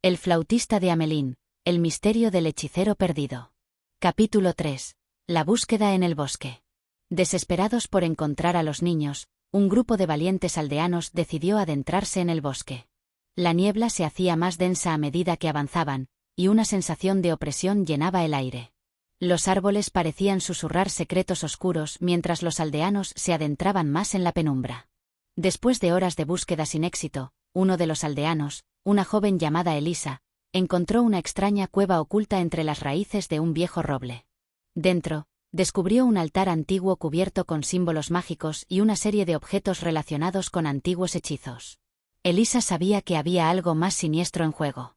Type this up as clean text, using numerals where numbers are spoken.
El flautista de Hamelín, el misterio del hechicero perdido. Capítulo 3. La búsqueda en el bosque. Desesperados por encontrar a los niños, un grupo de valientes aldeanos decidió adentrarse en el bosque. La niebla se hacía más densa a medida que avanzaban, y una sensación de opresión llenaba el aire. Los árboles parecían susurrar secretos oscuros mientras los aldeanos se adentraban más en la penumbra. Después de horas de búsqueda sin éxito, uno de los aldeanos, una joven llamada Elisa, encontró una extraña cueva oculta entre las raíces de un viejo roble. Dentro, descubrió un altar antiguo cubierto con símbolos mágicos y una serie de objetos relacionados con antiguos hechizos. Elisa sabía que había algo más siniestro en juego.